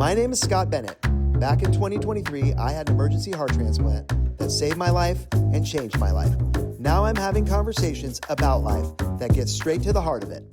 My name is Scott Bennett. Back in 2023, I had an emergency heart transplant that saved my life and changed my life. Now I'm having conversations about life that get straight to the heart of it.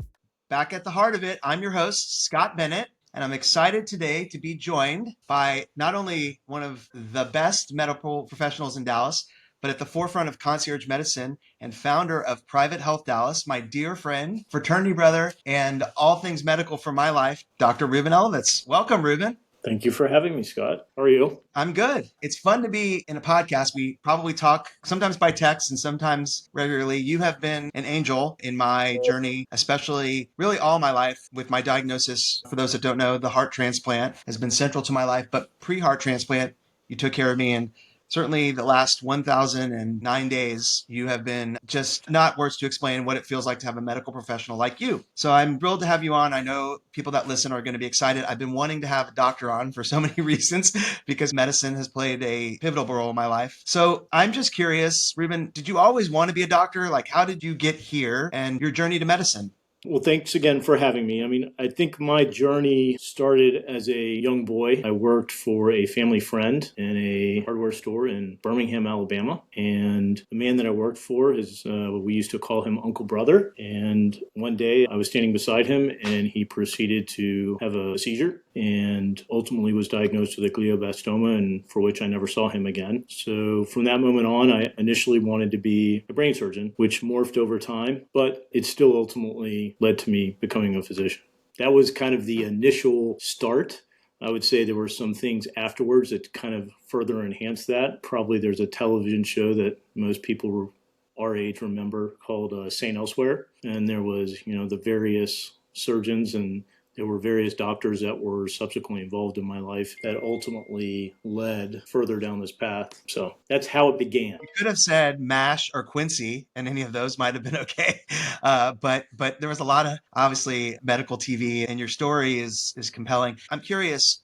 Back at the heart of it, I'm your host, Scott Bennett, and I'm excited today to be joined by not only one of the best medical professionals in Dallas, but at the forefront of concierge medicine and founder of Private Health Dallas, my dear friend, fraternity brother, and all things medical for my life, Dr. Reuben Elovitz. Welcome, Reuben. Thank you for having me, Scott. How are you? I'm good. It's fun to be in a podcast. We probably talk sometimes by text and sometimes regularly. You have been an angel in my journey, especially really all my life with my diagnosis. For those that don't know, the heart transplant has been central to my life, but pre-heart transplant, you took care of me. And certainly the last 1,009 days, you have been just not words to explain what it feels like to have a medical professional like you. So I'm thrilled to have you on. I know people that listen are going to be excited. I've been wanting to have a doctor on for so many reasons because medicine has played a pivotal role in my life. So I'm just curious, Reuben, did you always want to be a doctor? Like, how did you get here and your journey to medicine? Well, thanks again for having me. I think my journey started as a young boy. I worked for a family friend in a hardware store in Birmingham, Alabama. And the man that I worked for we used to call him Uncle Brother. And one day I was standing beside him and he proceeded to have a seizure and ultimately was diagnosed with a glioblastoma, and for which I never saw him again. So from that moment on, I initially wanted to be a brain surgeon, which morphed over time, but it still ultimately led to me becoming a physician. That was kind of the initial start. I would say there were some things afterwards that kind of further enhanced that. Probably there's a television show that most people our age remember called St. Elsewhere. And there was, the various surgeons, and there were various doctors that were subsequently involved in my life that ultimately led further down this path. So that's how it began. You could have said MASH or Quincy, and any of those might have been okay. But there was a lot of, obviously, medical TV, and your story is compelling. I'm curious,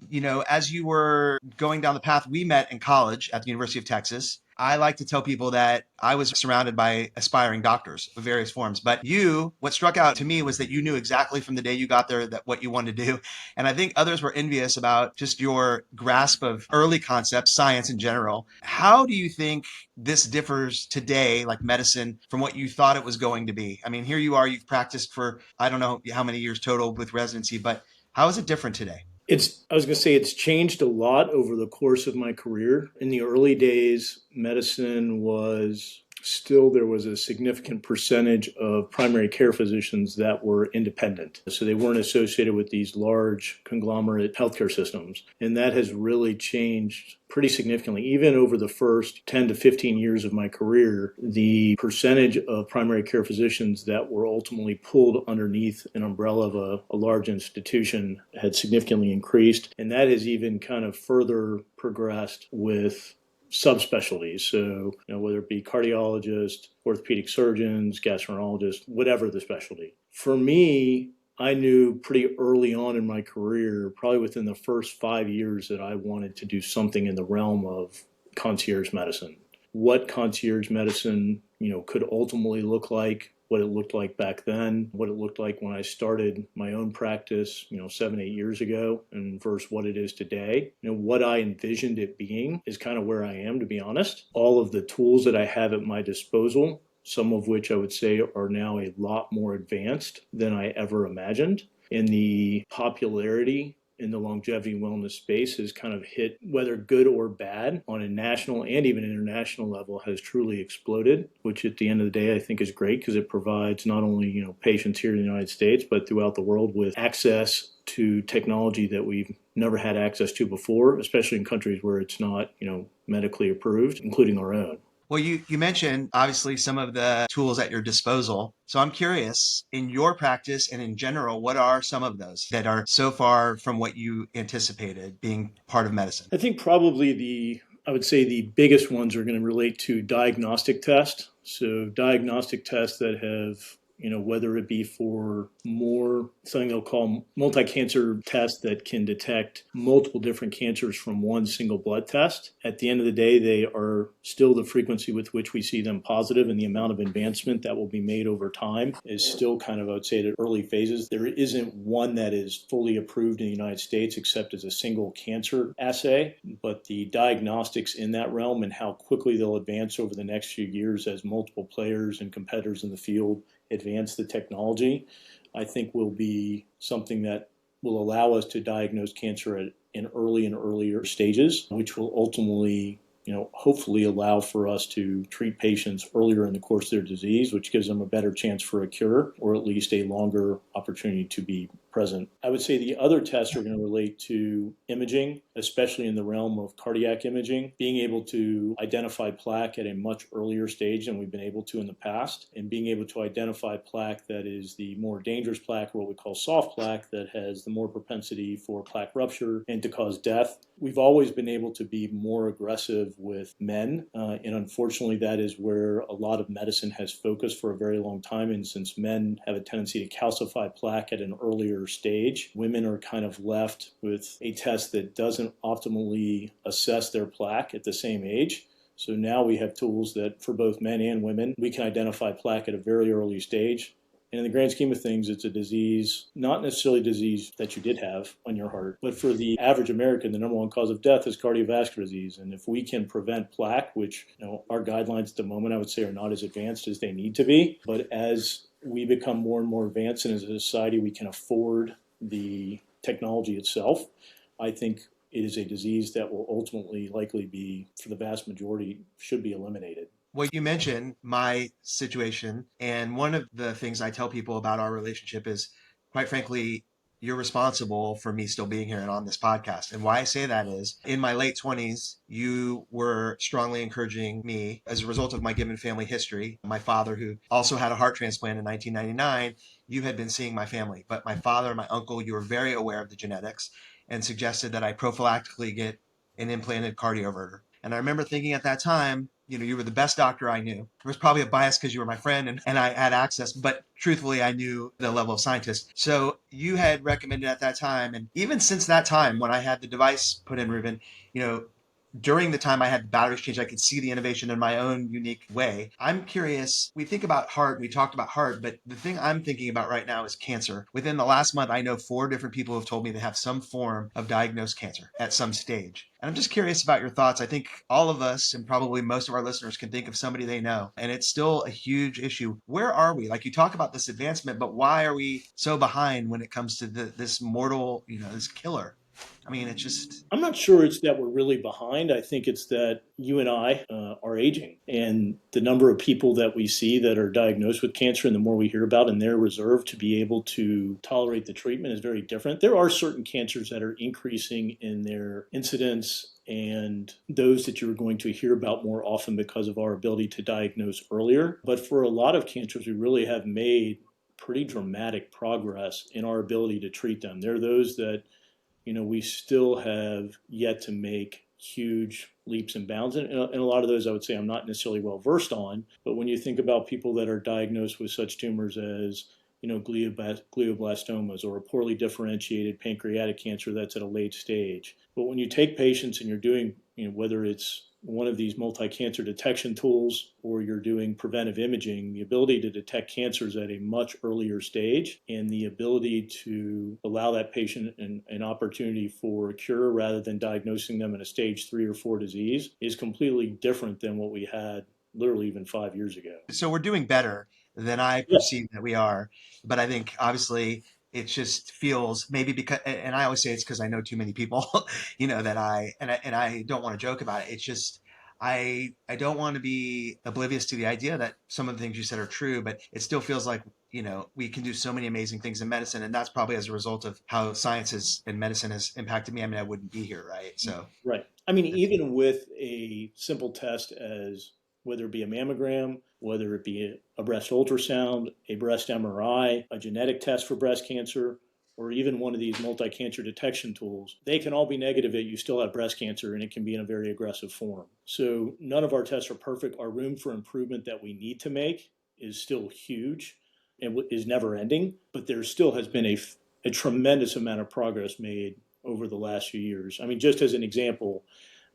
as you were going down the path, we met in college at the University of Texas. I like to tell people that I was surrounded by aspiring doctors of various forms. But what struck out to me was that you knew exactly from the day you got there that what you wanted to do. And I think others were envious about just your grasp of early concepts, science in general. How do you think this differs today, like medicine, from what you thought it was going to be? I mean, here you are, you've practiced for, I don't know how many years total with residency, but how is it different today? I was going to say it's changed a lot over the course of my career. In the early days, medicine there was a significant percentage of primary care physicians that were independent. So they weren't associated with these large conglomerate healthcare systems. And that has really changed pretty significantly. Even over the first 10 to 15 years of my career, the percentage of primary care physicians that were ultimately pulled underneath an umbrella of a large institution had significantly increased. And that has even kind of further progressed with subspecialties. So, whether it be cardiologists, orthopedic surgeons, gastroenterologists, whatever the specialty. For me, I knew pretty early on in my career, probably within the first 5 years, that I wanted to do something in the realm of concierge medicine. What concierge medicine, could ultimately look like, what it looked like back then, what it looked like when I started my own practice, 7-8 years ago, and versus what it is today. What I envisioned it being is kind of where I am, to be honest. All of the tools that I have at my disposal, some of which I would say are now a lot more advanced than I ever imagined. And the popularity in the longevity wellness space has kind of hit, whether good or bad, on a national and even international level, has truly exploded, which at the end of the day I think is great because it provides not only patients here in the United States, but throughout the world with access to technology that we've never had access to before, especially in countries where it's not medically approved, including our own. Well, you mentioned obviously some of the tools at your disposal. So I'm curious, in your practice and in general, what are some of those that are so far from what you anticipated being part of medicine? I think probably I would say the biggest ones are going to relate to diagnostic tests. So diagnostic tests that have whether it be for more something they'll call multi-cancer tests that can detect multiple different cancers from one single blood test. At the end of the day, they are still the frequency with which we see them positive, and the amount of advancement that will be made over time is still kind of, I would say, at early phases. There isn't one that is fully approved in the United States except as a single cancer assay, but the diagnostics in that realm and how quickly they'll advance over the next few years as multiple players and competitors in the field advance the technology, I think will be something that will allow us to diagnose cancer in early and earlier stages, which will ultimately, hopefully allow for us to treat patients earlier in the course of their disease, which gives them a better chance for a cure or at least a longer opportunity to be present. I would say the other tests are going to relate to imaging, especially in the realm of cardiac imaging, being able to identify plaque at a much earlier stage than we've been able to in the past, and being able to identify plaque that is the more dangerous plaque, or what we call soft plaque, that has the more propensity for plaque rupture and to cause death. We've always been able to be more aggressive with men, and unfortunately that is where a lot of medicine has focused for a very long time, and since men have a tendency to calcify plaque at an earlier stage, women are kind of left with a test that doesn't optimally assess their plaque at the same age. So now we have tools that for both men and women, we can identify plaque at a very early stage. And in the grand scheme of things, it's a disease, not necessarily a disease that you did have on your heart, but for the average American, the number one cause of death is cardiovascular disease. And if we can prevent plaque, which our guidelines at the moment, I would say, are not as advanced as they need to be, but as we become more and more advanced, and as a society we can afford the technology itself, I think it is a disease that will ultimately likely be, for the vast majority, should be eliminated. Well, you mentioned my situation, and one of the things I tell people about our relationship is, quite frankly, you're responsible for me still being here and on this podcast. And why I say that is, in my late 20s, you were strongly encouraging me as a result of my given family history. My father, who also had a heart transplant in 1999, you had been seeing my family, but my father and my uncle, you were very aware of the genetics and suggested that I prophylactically get an implanted cardioverter. And I remember thinking at that time, you were the best doctor I knew. There was probably a bias because you were my friend and I had access, but truthfully, I knew the level of scientist. So you had recommended at that time. And even since that time, when I had the device put in, Reuben, you know, during the time I had the batteries changed, I could see the innovation in my own unique way. I'm curious, we think about heart, we talked about heart, but the thing I'm thinking about right now is cancer. Within the last month, I know 4 different people have told me they have some form of diagnosed cancer at some stage. And I'm just curious about your thoughts. I think all of us and probably most of our listeners can think of somebody they know, and it's still a huge issue. Where are we? Like you talk about this advancement, but why are we so behind when it comes to this mortal, this killer? I mean, it's just. I'm not sure it's that we're really behind. I think it's that you and I are aging, and the number of people that we see that are diagnosed with cancer and the more we hear about and their reserve to be able to tolerate the treatment is very different. There are certain cancers that are increasing in their incidence and those that you're going to hear about more often because of our ability to diagnose earlier. But for a lot of cancers, we really have made pretty dramatic progress in our ability to treat them. There are those that we still have yet to make huge leaps and bounds. And a lot of those I would say I'm not necessarily well versed on. But when you think about people that are diagnosed with such tumors as glioblastomas or a poorly differentiated pancreatic cancer that's at a late stage. But when you take patients and you're doing, whether it's one of these multi-cancer detection tools or you're doing preventive imaging, the ability to detect cancers at a much earlier stage and the ability to allow that patient an opportunity for a cure rather than diagnosing them in a stage 3 or 4 disease is completely different than what we had literally even 5 years ago. So we're doing better than I Yes. perceive that we are. But I think obviously it just feels maybe because, and I always say it's because I know too many people, that I don't want to joke about it. It's just, I don't want to be oblivious to the idea that some of the things you said are true, but it still feels like, we can do so many amazing things in medicine. And that's probably as a result of how science and medicine has impacted me. I mean, I wouldn't be here, right? So. Right. I mean, even with a simple test as whether it be a mammogram, whether it be a breast ultrasound, a breast MRI, a genetic test for breast cancer, or even one of these multi-cancer detection tools, they can all be negative that you still have breast cancer and it can be in a very aggressive form. So none of our tests are perfect. Our room for improvement that we need to make is still huge. and is never ending, but there still has been a tremendous amount of progress made over the last few years. I mean, just as an example,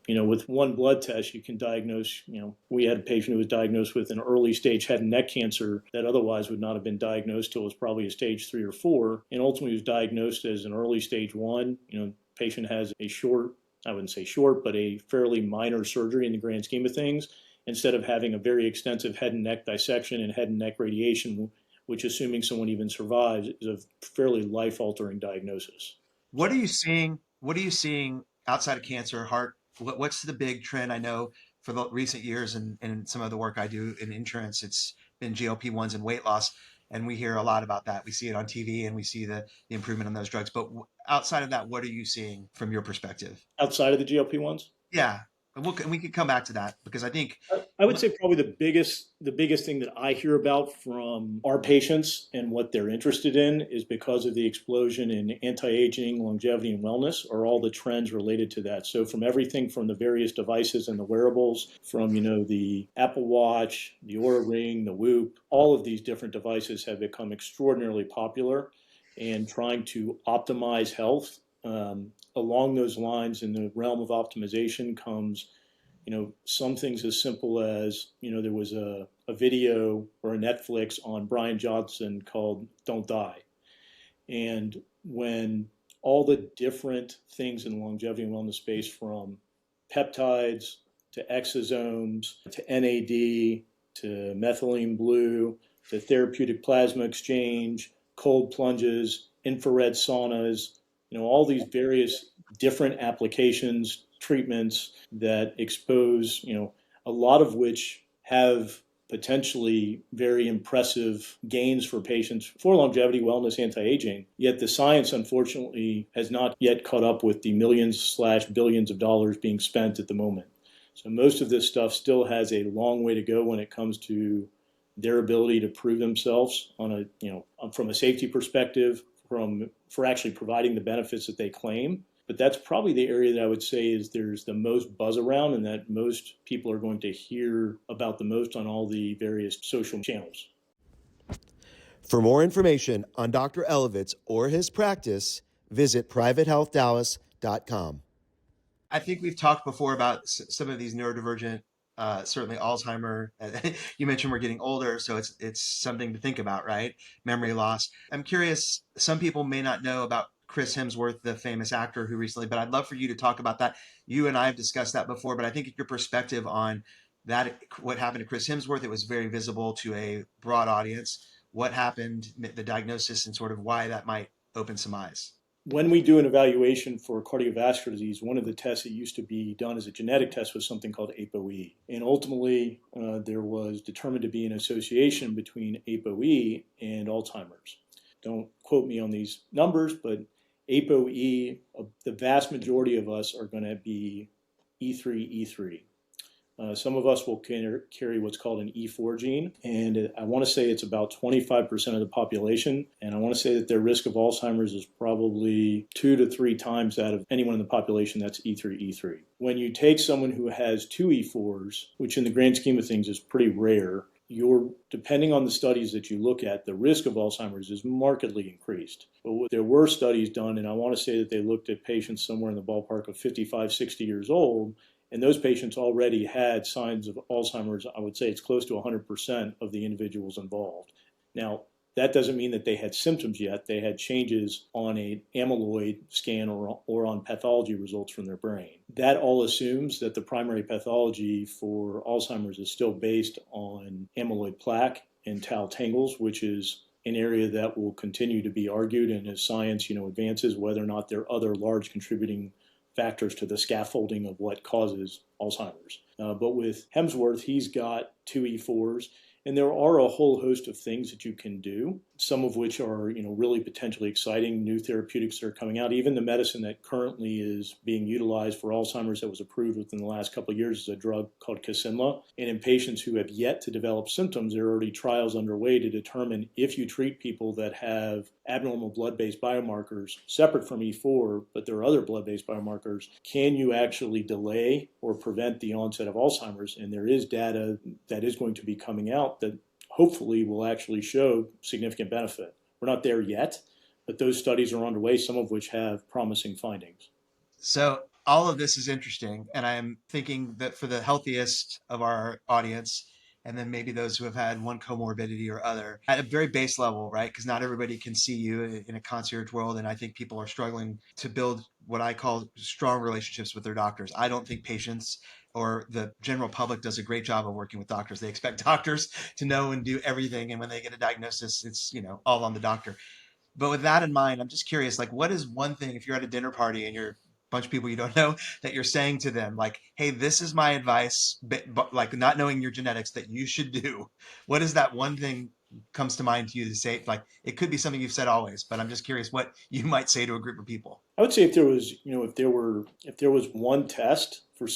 with one blood test, you can diagnose, we had a patient who was diagnosed with an early stage head and neck cancer that otherwise would not have been diagnosed till it was probably a stage 3 or 4, and ultimately was diagnosed as an early stage 1. Patient has a short, I wouldn't say short, but a fairly minor surgery in the grand scheme of things, instead of having a very extensive head and neck dissection and head and neck radiation, which, assuming someone even survives, is a fairly life-altering diagnosis. What are you seeing? What are you seeing outside of cancer, heart? What's the big trend? I know for the recent years and some of the work I do in insurance, it's been GLP-1s and weight loss. And we hear a lot about that. We see it on TV and we see the improvement on those drugs. But outside of that, what are you seeing from your perspective? Outside of the GLP-1s? Yeah. And we could come back to that because I think, I would say probably the biggest thing that I hear about from our patients and what they're interested in is because of the explosion in anti-aging, longevity, and wellness, are all the trends related to that. So from everything from the various devices and the wearables, from the Apple Watch, the Oura Ring, the Whoop, all of these different devices have become extraordinarily popular, and trying to optimize health. Along those lines, in the realm of optimization comes some things as simple as, there was a video or a Netflix on Brian Johnson called Don't Die. And when all the different things in the longevity and wellness space, from peptides to exosomes to NAD to methylene blue to therapeutic plasma exchange, cold plunges, infrared saunas, all these various different applications, treatments that expose, a lot of which have potentially very impressive gains for patients for longevity, wellness, anti-aging. Yet the science, unfortunately, has not yet caught up with the millions/billions of dollars being spent at the moment. So most of this stuff still has a long way to go when it comes to their ability to prove themselves from a safety perspective, for actually providing the benefits that they claim. But that's probably the area that I would say is there's the most buzz around, and that most people are going to hear about the most on all the various social channels. For more information on Dr. Elovitz or his practice, visit privatehealthdallas.com. I think we've talked before about some of these neurodivergent, certainly Alzheimer. You mentioned we're getting older, so it's something to think about, right? Memory loss. I'm curious, some people may not know about Chris Hemsworth, the famous actor who recently, but I'd love for you to talk about that. You and I have discussed that before, but I think your perspective on that, what happened to Chris Hemsworth, it was very visible to a broad audience. What happened, the diagnosis, and sort of why that might open some eyes. When we do an evaluation for cardiovascular disease, one of the tests that used to be done as a genetic test was something called ApoE. And ultimately, there was determined to be an association between ApoE and Alzheimer's. Don't quote me on these numbers, but ApoE, the vast majority of us are going to be E3, E3. Some of us will carry what's called an E4 gene, and I want to say it's about 25% of the population, and I want to say that their risk of Alzheimer's is probably 2 to 3 times that of anyone in the population that's E3, E3. When you take someone who has 2 E4s, which in the grand scheme of things is pretty rare, depending on the studies that you look at, the risk of Alzheimer's is markedly increased. But there were studies done, and I want to say that they looked at patients somewhere in the ballpark of 55, 60 years old, and those patients already had signs of Alzheimer's. I would say it's close to 100% of the individuals involved. Now, that doesn't mean that they had symptoms yet. They had changes on an amyloid scan or on pathology results from their brain. That all assumes that the primary pathology for Alzheimer's is still based on amyloid plaque and tau tangles, which is an area that will continue to be argued, and as science advances, whether or not there are other large contributing factors to the scaffolding of what causes Alzheimer's. But with Hemsworth, he's got 2 E4s, and there are a whole host of things that you can do, some of which are really potentially exciting, new therapeutics that are coming out. Even the medicine that currently is being utilized for Alzheimer's that was approved within the last couple of years is a drug called Kisunla. And in patients who have yet to develop symptoms, there are already trials underway to determine if you treat people that have abnormal blood-based biomarkers separate from E4, but there are other blood-based biomarkers, can you actually delay or prevent the onset of Alzheimer's? And there is data that is going to be coming out that hopefully will actually show significant benefit. We're not there yet, but those studies are underway, some of which have promising findings. So all of this is interesting, and I'm thinking that for the healthiest of our audience, and then maybe those who have had one comorbidity or other, at a very base level, right? Because not everybody can see you in a concierge world, and I think people are struggling to build what I call strong relationships with their doctors. I don't think patients or the general public does a great job of working with doctors. They expect doctors to know and do everything, and when they get a diagnosis, it's all on the doctor. But with that in mind, I'm just curious, like, what is one thing if you're at a dinner party and you're a bunch of people you don't know that you're saying to them, like, hey, this is my advice, but like not knowing your genetics that you should do. What is that one thing comes to mind to you to say? Like, it could be something you've said always, but I'm just curious what you might say to a group of people. I would say if there was, if there was one test for,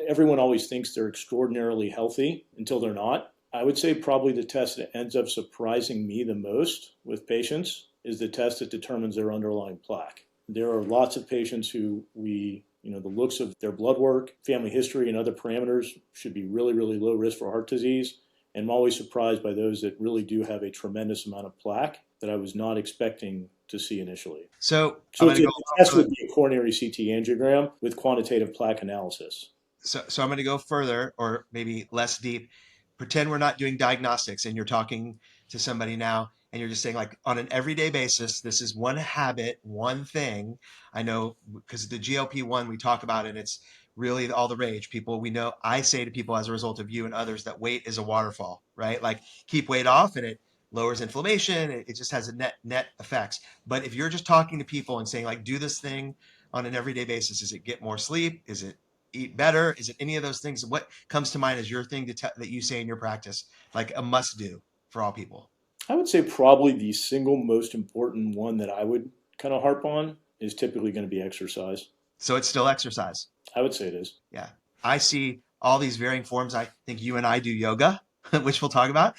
everyone always thinks they're extraordinarily healthy until they're not. I would say probably the test that ends up surprising me the most with patients is the test that determines their underlying plaque. There are lots of patients who the looks of their blood work, family history, and other parameters should be really, really low risk for heart disease. And I'm always surprised by those that really do have a tremendous amount of plaque that I was not expecting to see initially. So I'm So going to go. the test would be a coronary CT angiogram with quantitative plaque analysis. So I'm going to go further, or maybe less deep. Pretend we're not doing diagnostics and you're talking to somebody now and you're just saying, like, on an everyday basis, this is one habit, one thing. I know because the GLP-1 we talk about it, it's really all the rage. People, we know, I say to people as a result of you and others that weight is a waterfall, right? Like, keep weight off and it lowers inflammation. It just has a net effects. But if you're just talking to people and saying, like, do this thing on an everyday basis, is it get more sleep? Is it eat better? Is it any of those things? What comes to mind as your thing that you say in your practice, like a must do for all people? I would say probably the single most important one that I would kind of harp on is typically going to be exercise. So it's still exercise. I would say it is. Yeah. I see all these varying forms. I think you and I do yoga, which we'll talk about.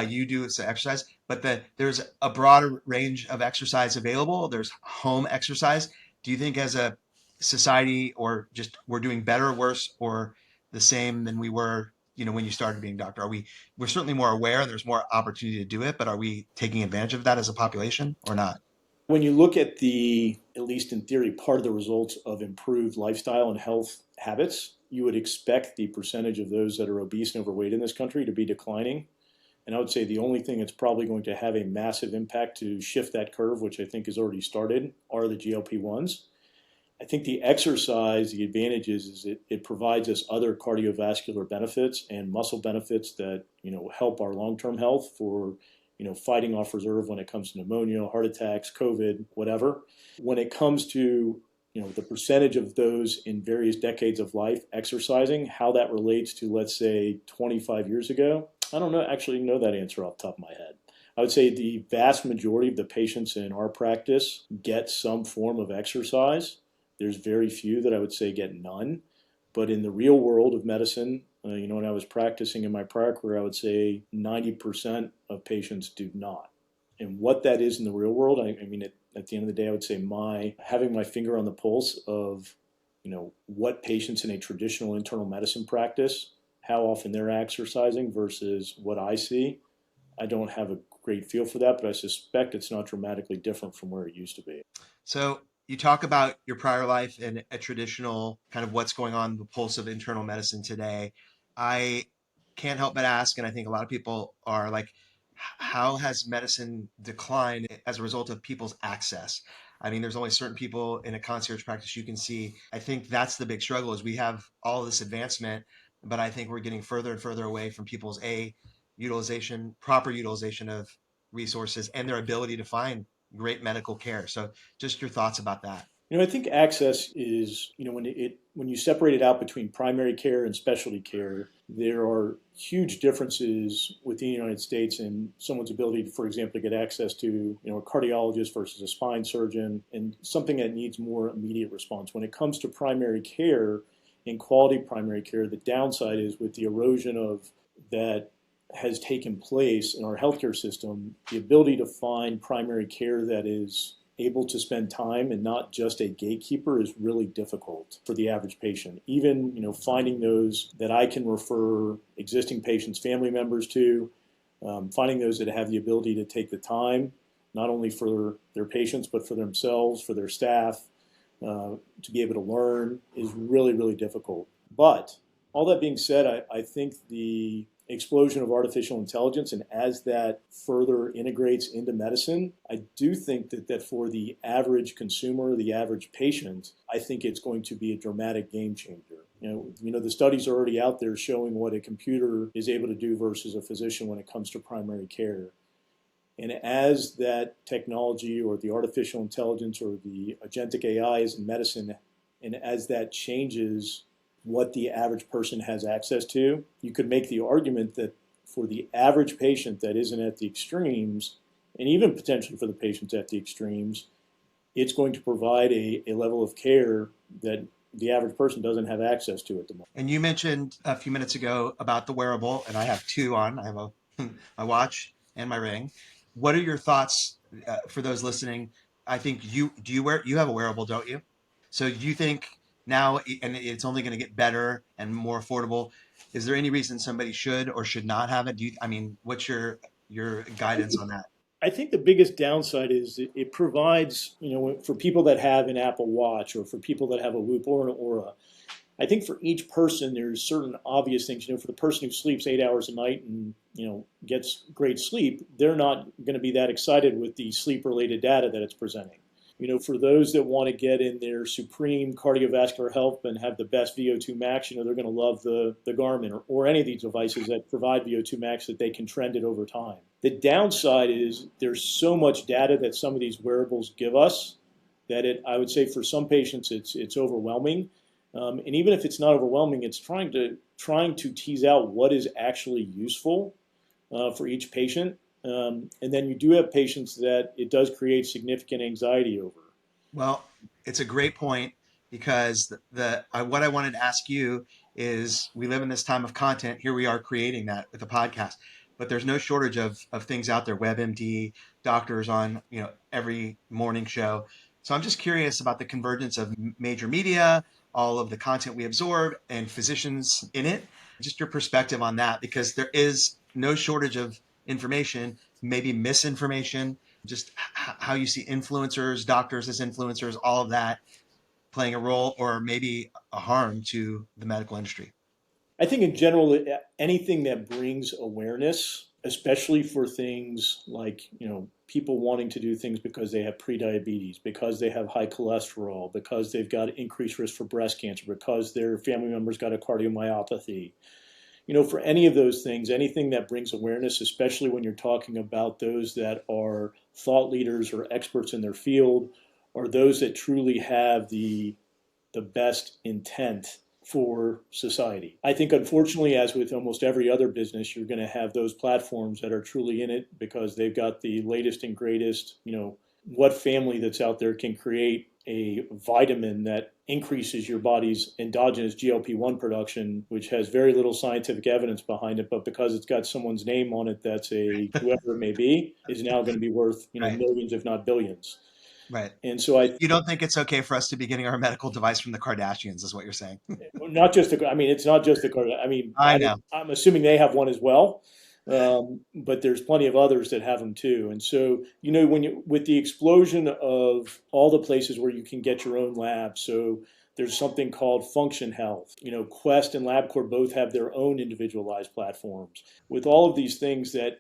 You do some exercise, but there's a broader range of exercise available. There's home exercise. Do you think as a society or just we're doing better or worse or the same than we were, when you started being a doctor? We're certainly more aware and there's more opportunity to do it, but are we taking advantage of that as a population or not? When you look at at least in theory, part of the results of improved lifestyle and health habits, you would expect the percentage of those that are obese and overweight in this country to be declining. And I would say the only thing that's probably going to have a massive impact to shift that curve, which I think has already started, are the GLP-1s. I think the exercise, the advantages is it provides us other cardiovascular benefits and muscle benefits that help our long-term health for fighting off reserve when it comes to pneumonia, heart attacks, COVID, whatever. When it comes to the percentage of those in various decades of life exercising, how that relates to, let's say, 25 years ago, I don't actually know that answer off the top of my head. I would say the vast majority of the patients in our practice get some form of exercise. There's very few that I would say get none. But in the real world of medicine, when I was practicing in my prior career, I would say 90% of patients do not. And what that is in the real world, I mean, at the end of the day, I would say having my finger on the pulse of, what patients in a traditional internal medicine practice, how often they're exercising versus what I see. I don't have a great feel for that, but I suspect it's not dramatically different from where it used to be. So you talk about your prior life and a traditional kind of what's going on the pulse of internal medicine today. I can't help but ask, and I think a lot of people are like, how has medicine declined as a result of people's access? I mean, there's only certain people in a concierge practice you can see. I think that's the big struggle is we have all this advancement, but I think we're getting further and further away from people's proper utilization of resources and their ability to find great medical care. So just your thoughts about that. I think access is, when you separate it out between primary care and specialty care, there are huge differences within the United States in someone's ability to, for example, get access to, a cardiologist versus a spine surgeon and something that needs more immediate response. When it comes to primary care and quality primary care, the downside is with the erosion of that has taken place in our healthcare system, the ability to find primary care that is able to spend time and not just a gatekeeper is really difficult for the average patient. Even, finding those that I can refer existing patients' family members to, Finding those that have the ability to take the time, not only for their patients, but for themselves, for their staff, to be able to learn is really, really difficult. But all that being said, I think the explosion of artificial intelligence, and as that further integrates into medicine, I do think that for the average consumer, the average patient, I think it's going to be a dramatic game changer. The studies are already out there showing what a computer is able to do versus a physician when it comes to primary care. And as that technology or the artificial intelligence or the agentic AIs in medicine, and as that changes what the average person has access to, you could make the argument that for the average patient that isn't at the extremes, and even potentially for the patients at the extremes, it's going to provide a level of care that the average person doesn't have access to at the moment. And you mentioned a few minutes ago about the wearable, and I have two on. I have my watch and my ring. What are your thoughts for those listening? I think you have a wearable, don't you? So you think now, and it's only going to get better and more affordable. Is there any reason somebody should or should not have it? What's your guidance on that? I think the biggest downside is it provides, for people that have an Apple Watch or for people that have a Whoop or an Aura, I think for each person, there's certain obvious things. For the person who sleeps 8 hours a night and, gets great sleep, they're not going to be that excited with the sleep-related data that it's presenting. For those that want to get in their supreme cardiovascular health and have the best VO2 max, they're going to love the Garmin or any of these devices that provide VO2 max that they can trend it over time. The downside is there's so much data that some of these wearables give us that I would say for some patients it's overwhelming. And even if it's not overwhelming, it's trying to tease out what is actually useful for each patient. And then you do have patients that it does create significant anxiety over. Well, it's a great point because what I wanted to ask you is we live in this time of content. Here we are creating that with a podcast, but there's no shortage of things out there. WebMD, doctors on every morning show. So I'm just curious about the convergence of major media, all of the content we absorb, and physicians in it. Just your perspective on that, because there is no shortage of information, maybe misinformation, just how you see influencers, doctors as influencers, all of that playing a role or maybe a harm to the medical industry. I think in general, anything that brings awareness, especially for things like, people wanting to do things because they have prediabetes, because they have high cholesterol, because they've got increased risk for breast cancer, because their family member's got a cardiomyopathy. For any of those things, anything that brings awareness, especially when you're talking about those that are thought leaders or experts in their field, or those that truly have the best intent for society. I think, unfortunately, as with almost every other business, you're going to have those platforms that are truly in it because they've got the latest and greatest. What family that's out there can create a vitamin that increases your body's endogenous GLP-1 production, which has very little scientific evidence behind it, but because it's got someone's name on it, that's whoever it may be, is now going to be worth Right. millions, if not billions. Right. And so you don't think it's okay for us to be getting our medical device from the Kardashians, is what you're saying? not just it's not just the Kardashians. I know. I'm assuming they have one as well. But there's plenty of others that have them too. And so, with the explosion of all the places where you can get your own lab, so there's something called Function Health. Quest and LabCorp both have their own individualized platforms. With all of these things that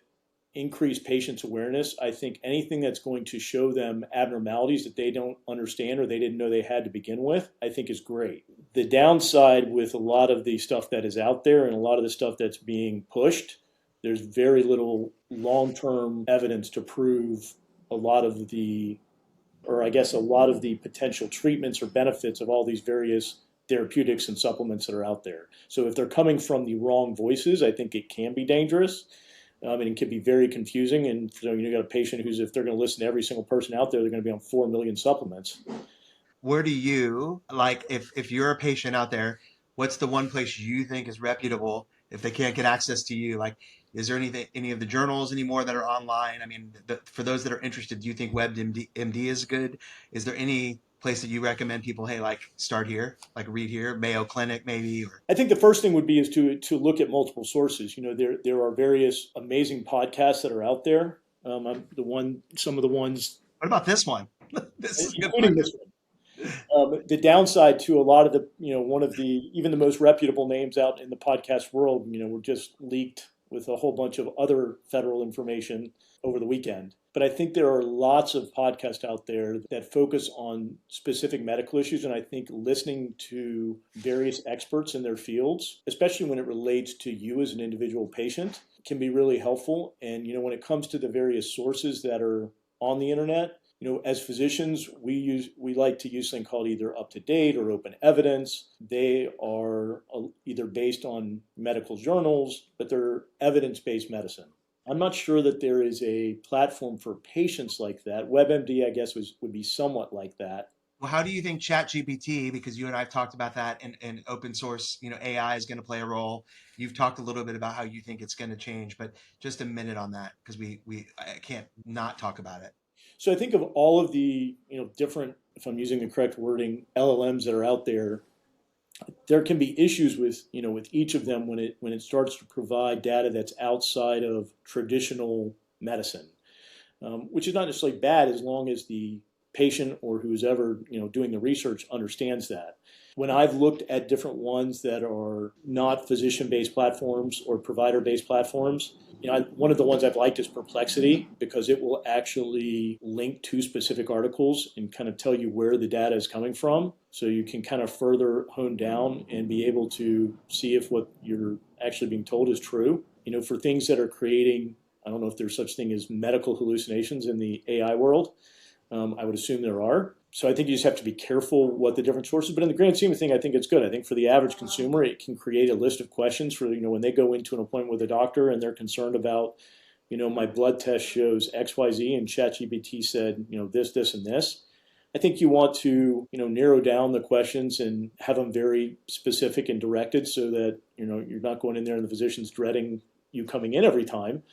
increase patients' awareness, I think anything that's going to show them abnormalities that they don't understand or they didn't know they had to begin with, I think is great. The downside with a lot of the stuff that is out there and a lot of the stuff that's being pushed, there's very little long-term evidence to prove a lot of the potential treatments or benefits of all these various therapeutics and supplements that are out there. So if they're coming from the wrong voices, I think it can be dangerous. And it can be very confusing. And you got a patient who's, if they're going to listen to every single person out there, they're going to be on 4 million supplements. Where do you, if you're a patient out there, what's the one place you think is reputable if they can't get access to you? Is there any of the journals anymore that are online? I mean, for those that are interested, do you think WebMD is good? Is there any place that you recommend people, hey, like start here, like read here, Mayo Clinic maybe, or I think the first thing would be is to look at multiple sources. There are various amazing podcasts that are out there. Some of the ones, what about this one? This is a good including podcast. this one. The downside to a lot of the, one of the, even the most reputable names out in the podcast world, were just leaked with a whole bunch of other federal information over the weekend. But I think there are lots of podcasts out there that focus on specific medical issues. And I think listening to various experts in their fields, especially when it relates to you as an individual patient, can be really helpful. And, when it comes to the various sources that are on the internet, as physicians, we like to use something called either up to date or open evidence. They are either based on medical journals, but they're evidence-based medicine. I'm not sure that there is a platform for patients like that. WebMD, I guess, would be somewhat like that. Well, how do you think ChatGPT, because you and I have talked about that, and open source, AI is going to play a role. You've talked a little bit about how you think it's going to change, but just a minute on that, because I can't not talk about it. So I think of all of the different, if I'm using the correct wording, LLMs that are out there, there can be issues with with each of them when it starts to provide data that's outside of traditional medicine, which is not necessarily bad as long as the patient or who's ever doing the research understands that. When I've looked at different ones that are not physician-based platforms or provider-based platforms, one of the ones I've liked is Perplexity, because it will actually link to specific articles and kind of tell you where the data is coming from. So you can kind of further hone down and be able to see if what you're actually being told is true. For things that are creating, I don't know if there's such thing as medical hallucinations in the AI world. I would assume there are. So I think you just have to be careful what the different sources, but in the grand scheme of things, I think it's good. I think for the average consumer, it can create a list of questions for, when they go into an appointment with a doctor and they're concerned about, my blood test shows XYZ and ChatGPT said, this, and this. I think you want to, narrow down the questions and have them very specific and directed so that, you're not going in there and the physician's dreading you coming in every time.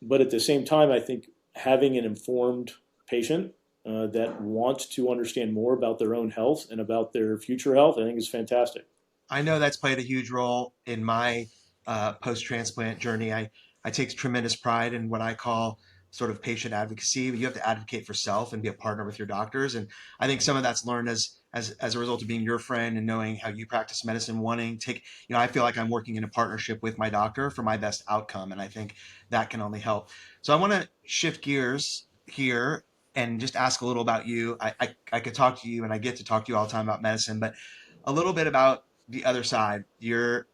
But at the same time, I think having an informed patient that wants to understand more about their own health and about their future health, I think is fantastic. I know that's played a huge role in my post-transplant journey. I take tremendous pride in what I call sort of patient advocacy. You have to advocate for self and be a partner with your doctors. And I think some of that's learned as a result of being your friend and knowing how you practice medicine, wanting to take, I feel like I'm working in a partnership with my doctor for my best outcome. And I think that can only help. So I want to shift gears here and just ask a little about you. I could talk to you, and I get to talk to you all the time about medicine, but a little bit about the other side. You're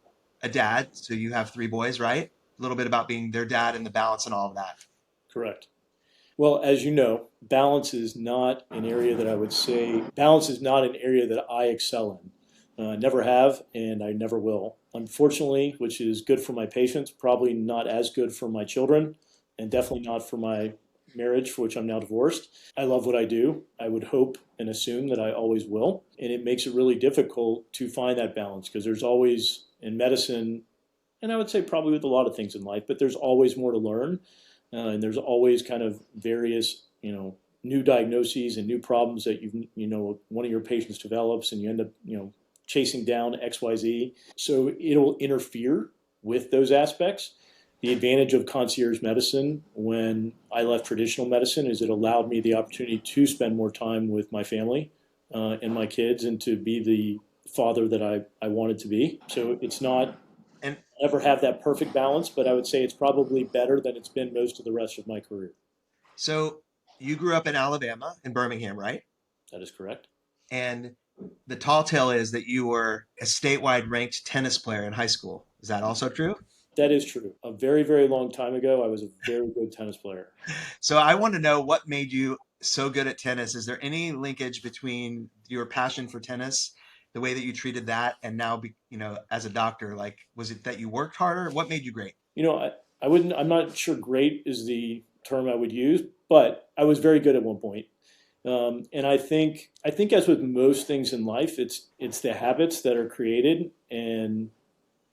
a dad, so you have three boys, right? A little bit about being their dad and the balance and all of that. Correct. Well, as you know, balance is not an area that I excel in. Never have, and I never will. Unfortunately, which is good for my patients, probably not as good for my children, and definitely not for my marriage, for which I'm now divorced. I love what I do. I would hope and assume that I always will. And it makes it really difficult to find that balance because there's always, in medicine, and I would say probably with a lot of things in life, but there's always more to learn. And there's always kind of various, new diagnoses and new problems that one of your patients develops, and you end up, chasing down XYZ. So it'll interfere with those aspects. The advantage of concierge medicine when I left traditional medicine is it allowed me the opportunity to spend more time with my family and my kids and to be the father that I wanted to be. So it's not And ever have that perfect balance, but I would say it's probably better than it's been most of the rest of my career. so you grew up in Alabama, in Birmingham, right? That is correct. And the tall tale is that you were a statewide ranked tennis player in high school. Is that also true? That is true. A very, very long time ago, I was a very good tennis player. So I want to know what made you so good at tennis. Is there any linkage between your passion for tennis, the way that you treated that, and now, as a doctor? Like, was it that you worked harder? What made you great? I wouldn't, I'm not sure great is the term I would use, but I was very good at one point. And I think as with most things in life, it's the habits that are created and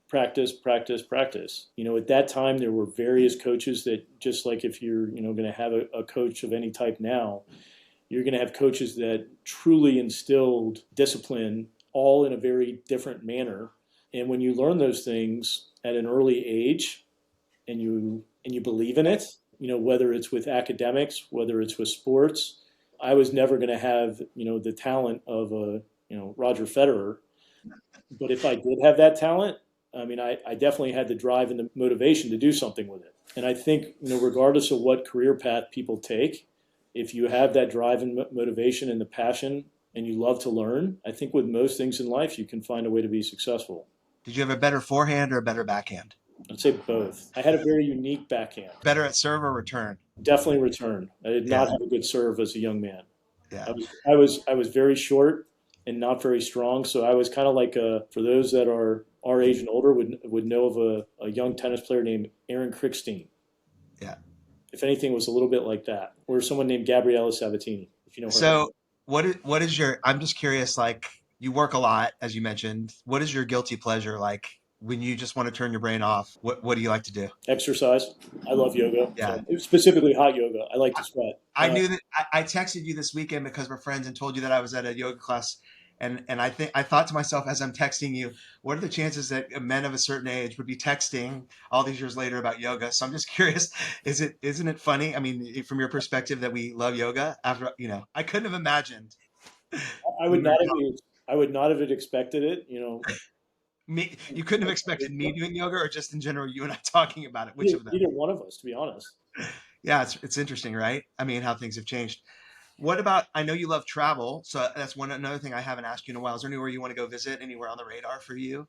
practice. At that time, there were various coaches that, just like if you're, going to have a coach of any type now, You're going to have coaches that truly instilled discipline all in a very different manner. And when you learn those things at an early age and you believe in it, whether it's with academics, whether it's with sports, I was never going to have, the talent of a, Roger Federer. But if I did have that talent, I mean, I definitely had the drive and the motivation to do something with it. And I think, regardless of what career path people take, if you have that drive and motivation and the passion and you love to learn, I think with most things in life, you can find a way to be successful. Did you have a better forehand or a better backhand? I'd say both. I had a very unique backhand. Better at serve or return? Definitely return. I did Yeah. not have a good serve as a young man. Yeah. I was very short and not very strong, so I was kind of like for those that are our age and older would know of a young tennis player named Aaron Krickstein. Yeah. If anything, was a little bit like that, or someone named Gabriella Sabatini, if you know her. So what is your, I'm just curious, like you work a lot, as you mentioned. What is your guilty pleasure? Like when you just want to turn your brain off, what do you like to do? Exercise. I love yoga. Yeah. So, specifically hot yoga. I like to sweat. I knew that I texted you this weekend because we're friends and told you that I was at a yoga class. And I thought to myself as I'm texting you, what are the chances that men of a certain age would be texting all these years later about yoga? So I'm just curious, isn't it funny? I mean, from your perspective that we love yoga after, I couldn't have imagined. I would not have. I would not have expected it. You couldn't have expected me doing yoga or just in general, you and I talking about it. Which of them? Either one of us, to be honest. Yeah, it's interesting, right? I mean, how things have changed. What about, I know you love travel, so that's another thing I haven't asked you in a while. Is there anywhere you want to go visit, anywhere on the radar for you?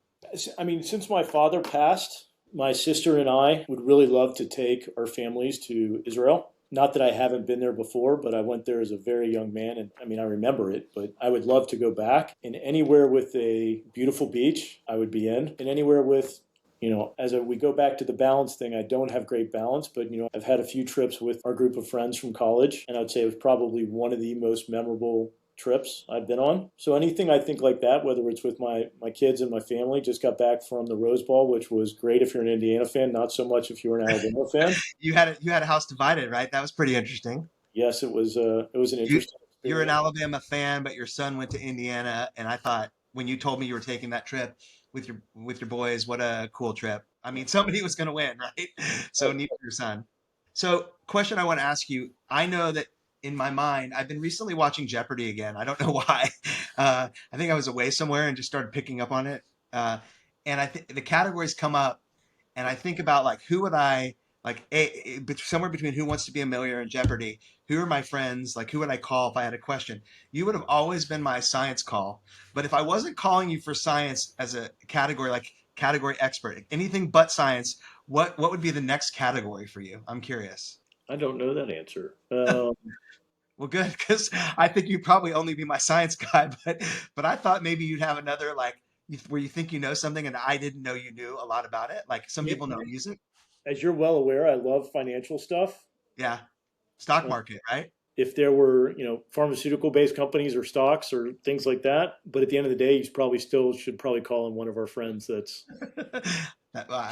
I mean, since my father passed, my sister and I would really love to take our families to Israel. Not that I haven't been there before, but I went there as a very young man. And I mean, I remember it, but I would love to go back. And anywhere with a beautiful beach, I would be in. And anywhere with, we go back to the balance thing, I don't have great balance, but, I've had a few trips with our group of friends from college. And I would say it was probably one of the most memorable trips I've been on. So anything I think like that, whether it's with my kids and my family, just got back from the Rose Bowl, which was great if you're an Indiana fan, not so much if you're an Alabama fan. You had a house divided, right? That was pretty interesting. Yes, it was an interesting You're an experience. Alabama fan, but your son went to Indiana, and I thought when you told me you were taking that trip with your boys, what a cool trip. I mean, somebody was going to win, right? So neat for your son. So, question I want to ask you. I know that in my mind, I've been recently watching Jeopardy again. I don't know why. I think I was away somewhere and just started picking up on it. Uh, and I think the categories come up, and I think about like who would I like somewhere between Who Wants to Be a Millionaire and Jeopardy. Who are my friends? Like who would I call if I had a question? You would have always been my science call. But if I wasn't calling you for science as a category, like category expert, anything but science, what would be the next category for you? I'm curious. I don't know that answer. Well, good, because I think you'd probably only be my science guy, but I thought maybe you'd have another like where you think you know something and I didn't know you knew a lot about it. Like some people know music. As you're well aware, I love financial stuff. Yeah. Stock Uh, market, right? If there were, pharmaceutical-based companies or stocks or things like that, but at the end of the day, you probably still should probably call in one of our friends that's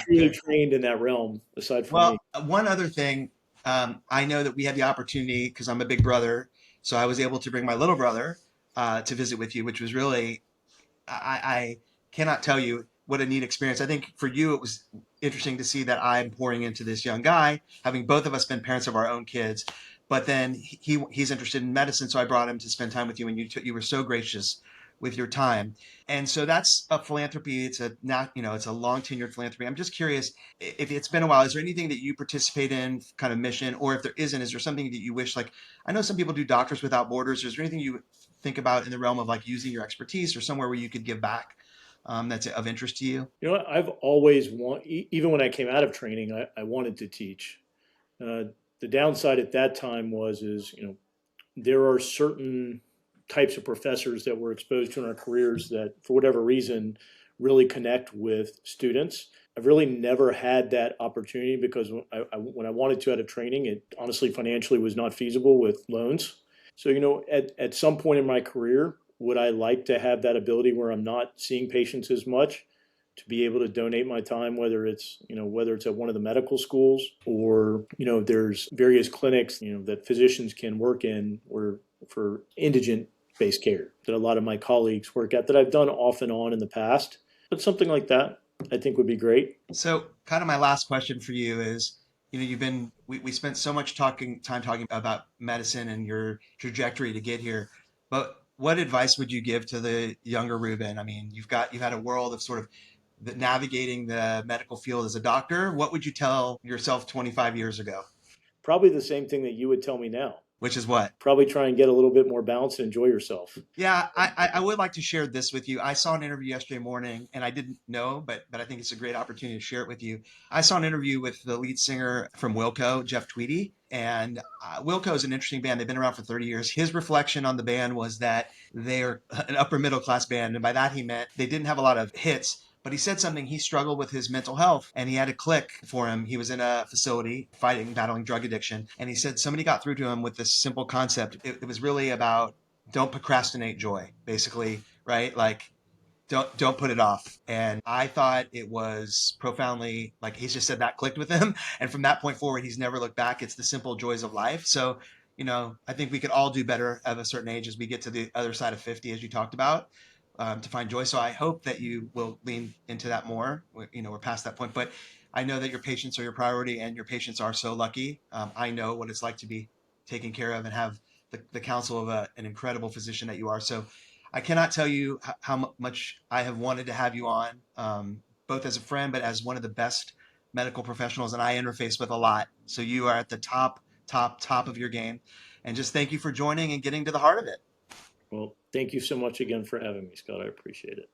truly Good. trained in that realm, aside from Well, me. one other thing, I know that we had the opportunity because I'm a big brother, so I was able to bring my little brother to visit with you, which was really, I cannot tell you what a neat experience. I think for you, it was interesting to see that I'm pouring into this young guy, having both of us been parents of our own kids. But then he's interested in medicine, so I brought him to spend time with you, and you were so gracious with your time. And so that's a philanthropy. It's a not it's a long tenured philanthropy. I'm just curious if it's been a while. Is there anything that you participate in, kind of mission, or if there isn't, is there something that you wish like I know some people do Doctors Without Borders. Is there anything you think about in the realm of like using your expertise or somewhere where you could give back that's of interest to you? I've always even when I came out of training, I wanted to teach. Uh, the downside at that time there are certain types of professors that we're exposed to in our careers that, for whatever reason, really connect with students. I've really never had that opportunity because when I wanted to out of training, it honestly financially was not feasible with loans. So, at some point in my career, would I like to have that ability where I'm not seeing patients as much to be able to donate my time, whether it's at one of the medical schools or, there's various clinics, that physicians can work in where for indigent-based care that a lot of my colleagues work at, that I've done off and on in the past. But something like that, I think, would be great. So, kind of my last question for you is, we spent so much time talking about medicine and your trajectory to get here, but what advice would you give to the younger Reuben? I mean, you've had a world of sort of navigating the medical field as a doctor. What would you tell yourself 25 years ago? Probably the same thing that you would tell me now. Which is what? Probably try and get a little bit more balance and enjoy yourself. Yeah, I would like to share this with you. I saw an interview yesterday morning, and I didn't know, but I think it's a great opportunity to share it with you. I saw an interview with the lead singer from Wilco, Jeff Tweedy, and Wilco is an interesting band. They've been around for 30 years. His reflection on the band was that they're an upper middle class band, and by that he meant they didn't have a lot of hits. But he said something, he struggled with his mental health and he had a click for him. He was in a facility battling drug addiction. And he said somebody got through to him with this simple concept. It was really about don't procrastinate joy, basically, right? Like don't put it off. And I thought it was profoundly, like, he's just said that clicked with him. And from that point forward, he's never looked back. It's the simple joys of life. So, I think we could all do better at a certain age as we get to the other side of 50, as you talked about, to find joy. So I hope that you will lean into that more. We're past that point, but I know that your patients are your priority and your patients are so lucky. I know what it's like to be taken care of and have the counsel of an incredible physician that you are. So I cannot tell you how much I have wanted to have you on, both as a friend, but as one of the best medical professionals that I interface with a lot. So you are at the top of your game. And just thank you for joining and getting to the heart of it. Well, thank you so much again for having me, Scott. I appreciate it.